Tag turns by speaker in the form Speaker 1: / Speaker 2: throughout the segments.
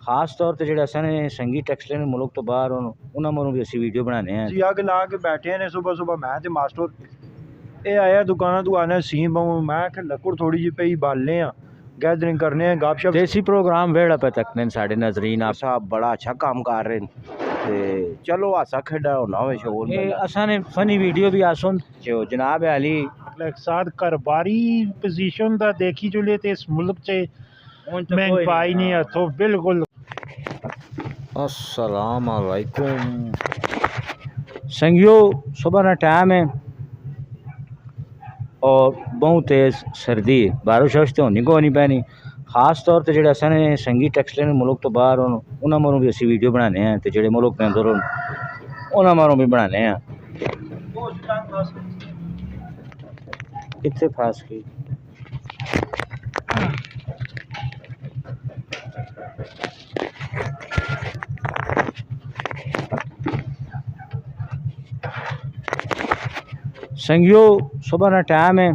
Speaker 1: खास तौर पर जो असाने संगी टैक्सटाइल मुल्क तो बाहर उन्होंने भी असी वीडियो बनाने हैं
Speaker 2: जी अग ला के बैठे ने सुबह सुबह मैं ते मास्टर ये आया दुकाना तू आना सी पाऊँ मैं आख लकड़ थोड़ी जी पई बालने गैदरिंग करने गपशप
Speaker 1: देसी प्रोग्राम वेड़ा पे तकने साढ़े नजरीन आप
Speaker 3: साहब बड़ा अच्छा काम कर रहे हैं चलो हासा खेड़ा होना हो शोर
Speaker 1: असाने फनी वीडियो भी आसुन जो जनाब अली
Speaker 4: साथ कारोबारी पोजीशन दा देखी जुले ते इस मुल्क च मैं पाई नहीं है तो बिल्कुल।
Speaker 1: अस्सलाम वालेकुम संगियो सुबह ना टाइम है और बहुत तेज़ सर्दी बारिश तो होनी को नहीं पैनी खास तौर पर जो असाने संगी टैक्सटाइल मुल्क तो बाहर उन्होंने भी असी वीडियो बनाने हैं तो जो मुल्क के अंदर उन्होंने भी बनाने हैं कितने फास की संगियो सुबह ना टाइम है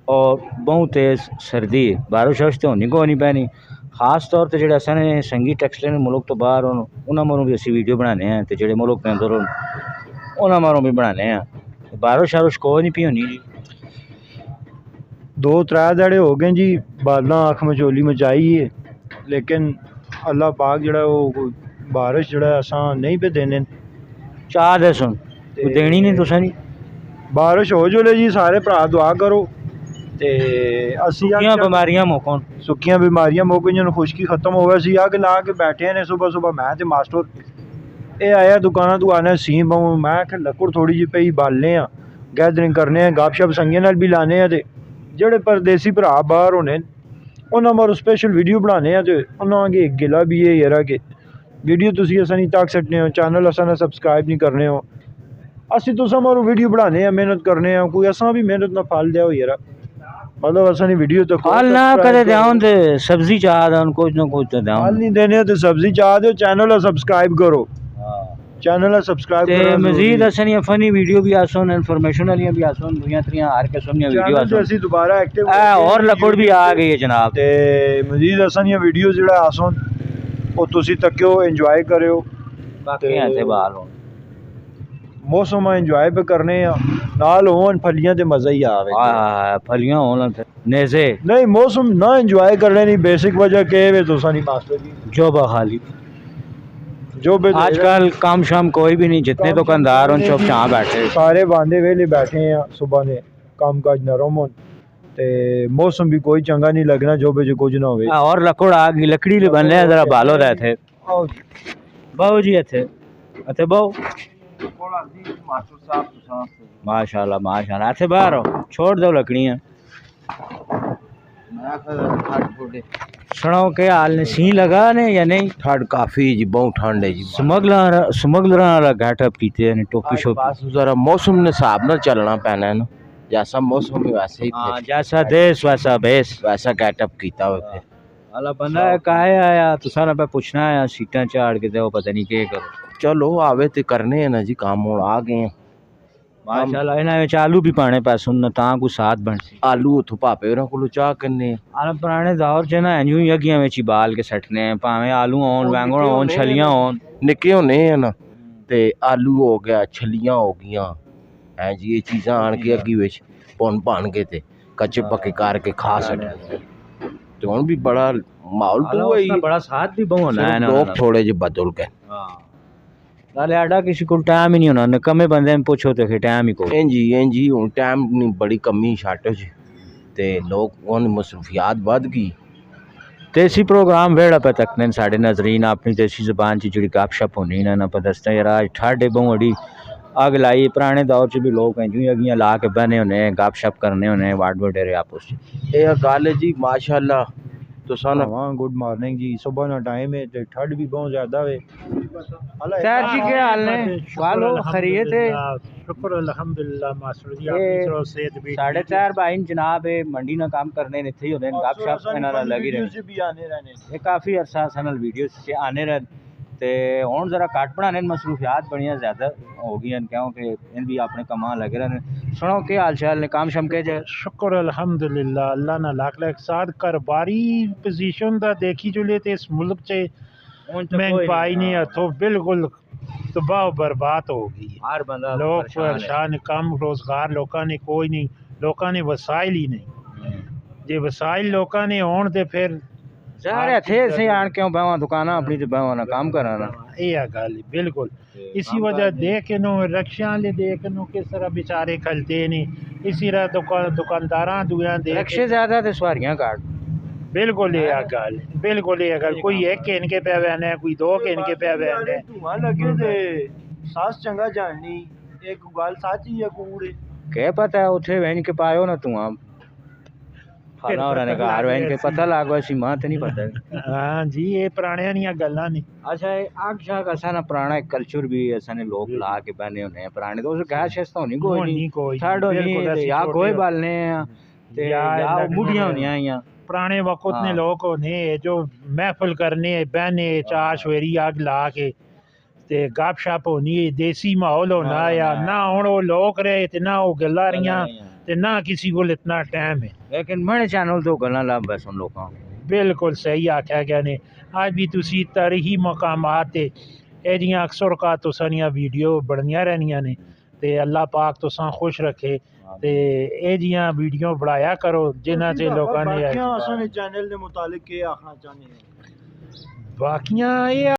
Speaker 1: और बहुत तेज़ सर्दी बारिश तो होनी को नहीं पैनी खास तौर पर जो असाने संगी टैक्सटाइल मुल्क तो बाहर उन्होंने भी असी वीडियो बनाने हैं तो जो मुल्क के अंदर उन्होंने भी बनाने हैं बारिश शारिश को नहीं पी होनी जी
Speaker 2: 2-3 दाड़े हो गए जी बादल अख मचोली मचाई है लेकिन अल्लाह पाक जड़ा वो बारिश जड़ा असा नहीं पे देने
Speaker 1: चाह दे सुन देनी नहीं तुसा नहीं
Speaker 2: बारिश हो जोले जी सारे भरा दुआ करो ते असी
Speaker 1: बीमारियां मुकन
Speaker 2: सुक्कियां बीमारियां मुक गई खुश्की खत्म हो गई अग ला के बैठे ने सुबह सुबह मैं ते मास्टर ये आया दुकाना तू आना सी पाऊँ मैं आख लकड़ थोड़ी जी पई बालने गैदरिंग करने गपशप संगियां नाल भी लाने ते जेड़े परदेसी भरा बाहर होने उन्होंने मारो स्पेशल वीडियो बनाने ते उन्होंने एक गिला भी है यार कि वीडियो तुसी असा नहीं तक सकने हो चैनल असा सब्सक्राइब नहीं करने हो असी तुसा मारो वीडियो बनाने मेहनत करने कोई असा भी मेहनत ना फल दिया हो यार मतलब असा नहीं वीडियो तो
Speaker 1: फल ना करे ध्यान दे सब्जी चाह दे कुछ ना कुछ तो ध्यान
Speaker 2: फल नहीं देने तो सब्जी चाह दो चैनल सब्सक्राइब करो चैनल सब्सक्राइब करो
Speaker 1: मजीद असनिया फनी वीडियो भी आसन इन्फॉर्मेशन वाली भी आसन दुनिया त्रियां हर किस्म दी वीडियो आसन
Speaker 2: असि दोबारा एक्टिव
Speaker 1: और लकड़ भी आ गई है जनाब
Speaker 2: ते मजीद असनिया वीडियो जेड़ा आसन ओ तुसी तक्यो एंजॉय करियो
Speaker 1: बाकी ऐसे बाल हो
Speaker 2: मौसम एंजॉय पे करने नाल होन फलियां ते मजा ही आवे
Speaker 1: फलियां होन नेज़े
Speaker 2: नहीं मौसम ना एंजॉय करने नहीं बेसिक वजह के वे तुसा नहीं मास्टर जी
Speaker 1: जो बहाली
Speaker 2: जो
Speaker 1: आजकल काम शाम कोई भी नहीं जितने दुकानदार उन चुप चाह बैठे
Speaker 2: सारे बांधे वेले बैठे हैं सुबह ने काम काज नरम होन ते मौसम भी कोई चंगा नहीं लगना जो बजे कुछ ना होवे
Speaker 1: और लकड़ आ गई लकड़ी ले बनने जरा बालो रहे थे बहु जी अथे बहु माशाल्लाह माशाल्लाह अथे बाहर हो छोड़ दो लकड़ियां सुनाओ के हाल ने सी लगा ने या नहीं
Speaker 3: ठंड काफी जी बहुत ठंड है जी
Speaker 1: स्मगलर वाला गेटअप कीते ने टोपी शोपी
Speaker 3: जरा मौसम ने हिसाब नाल चलना पैना है ना जैसा मौसम है वैसे ही
Speaker 1: हां जैसा देश वैसा बेस
Speaker 3: वैसा गेटअप कीता हुआ
Speaker 1: अला बंदा काहे आया तो सारा पे पूछना है सीटां झाड़ के दो पता नहीं के करो
Speaker 3: चलो आवे ते करने हैं ना जी काम हुण आ गए हैं
Speaker 1: माशाल्लाह इना विच आलू भी पाने पै सुन तां कोई साथ बनसी
Speaker 3: आलू उथों भापे होरां कोलों चाह करने
Speaker 1: आला पुराने दौर च ना यूं ही अगियां विच बाल के सटने भावें आलू होन बैंगन होन छलियां होन
Speaker 3: निक्के होने हैं ना ते आलू हो गया छलियां हो गईयां हैं जी ये चीज़ां आन के अग्गी विच पुन भन के ते कच्चे पक्के करके खा सकते ते हुण भी बड़ा माहौल तो है
Speaker 1: बड़ा साथ भी बहुना है ना
Speaker 3: लोग थोड़े जे बदल गए
Speaker 1: हां नाले आडा किसी को टाइम ही नहीं होना निकम्मे बंदे में पूछो तो फिर टाइम ही को
Speaker 3: जी हुण टाइम नहीं बड़ी कमी शार्टेज ते लोग उन मसरूफियात बद गई
Speaker 1: देसी प्रोग्राम वेड़ा पे तकने साढ़े नजरीन अपनी देसी जुबान च जी गपशप होनी ना पर दसता यार आज ठाडे बहुड़ी अग लाई पुराने दौर च भी लोग हैं जी अगियां ला के बने होने गपशप करने होने वाड वडेरे आपस
Speaker 3: ये गल है जी माशाल्लाह तो सन
Speaker 2: गुड मॉर्निंग जी सुबह ना टाइम है ते ठंड भी बहुत ज्यादा है
Speaker 1: सर जी के हाल ने वालो खैरियत है
Speaker 4: शुक्र अल्हम्दुलिल्लाह मास्टर जी आपकी तरफ सेहत भी
Speaker 1: 4.5 भाई जनाब है मंडी ना काम करने ने थे होने गपशप इना लगी रहे
Speaker 2: भी आने रहने
Speaker 1: ये काफी अरसा सनल वीडियो से आने रहे ਤੇ ਹੁਣ ਜ਼ਰਾ ਘੱਟ ਬਣਾने मसरूफियात बड़ियां ज़्यादा हो गई हैं क्योंकि इन भी अपने कमा लगे रहने सुनो के हाल चाल ने काम शम के जे
Speaker 4: शुक्र अल्हम्दुलिल्लाह अल्लाह ना लाख लाख साथ कारोबारी पोजीशन दा देखी जुले ते इस मुल्क च महंगाई ने हथों बिल्कुल तबाह बर्बाद हो गई है।
Speaker 1: हर बंदा
Speaker 4: लोग परेशान, कम रोजगार लोगों ने कोई नहीं, लोगों ने वसाइल ही नहीं। जे वसाइल लोगों ने होण ते फिर
Speaker 1: सारे थे से आन क्यों बावा दुकाना अपनी ते बावा ना काम कराना
Speaker 4: ये गल बिल्कुल इसी वजह देख नो रक्षा ले देख नो किस तरह बेचारे खलते ने इसी तरह दुकानदारां दुआ दे
Speaker 1: रक्शे ज्यादा ते सवारियां काट
Speaker 4: बिल्कुल ये गल बिल्कुल ये गल कोई एक इनके पे बहने कोई दो के इनके पे बहने
Speaker 2: ਧੂਆਂ ਲੱਗੇ ਤੇ ਸਾਸ ਚੰਗਾ ਜਾਣਨੀ ਇੱਕ ਗੱਲ ਸੱਚੀ ਹੈ ਕੂੜੇ
Speaker 1: के पता है उठे वहन के पायो ना तू खाना और ने कहा वहन के पता लागो सी मां ते नहीं पता
Speaker 4: हाँ जी ये पुराने दी गल्लां ने
Speaker 1: अच्छा आग शाग असा ना पुराना कल्चर भी असा ने लोग ला के बने होने हैं पुराने तो उस गैस शैस तो नहीं कोई नहीं
Speaker 4: कोई
Speaker 1: साडो
Speaker 4: बिल्कुल
Speaker 1: नहीं
Speaker 4: ऐसी
Speaker 1: या
Speaker 4: छोटे
Speaker 1: गोए बालने ते
Speaker 4: या
Speaker 1: या
Speaker 4: लगने
Speaker 1: मुड़ियां
Speaker 4: में।
Speaker 1: होनियां या
Speaker 4: पुराने वक्त ने
Speaker 1: हाँ।
Speaker 4: लोग होने जो महफिल करने बहने चाश वेरी आग ला के ते गप शप होनी देसी माहौल होना या ना हुण वो लोग रहे ते ना वो गल्लां रहियां ते ना किसी को इतना टाइम है।
Speaker 1: लेकिन बड़े चैनल तो गल्लां लाभ बस उन लोगों
Speaker 4: बिल्कुल सही आख्या गया ने अज भी तुसी तारीखी मकामात ते एदियां अक्सर का तुसां वीडियो बनदियां रहनियां ने ते अल्लाह पाक तुसां खुश रखे ते एदियां वीडियो बनाया करो जिन्हां च लोकां ने
Speaker 2: ਬਾਕੀਆਂ ਅਸਾਂ ਨੇ ਚੈਨਲ ਦੇ ਮੁਤਾਲਿਕ ਕੀ ਆਖਣਾ ਚਾਹੁੰਦੇ ਹਾਂ
Speaker 4: बाकियां ये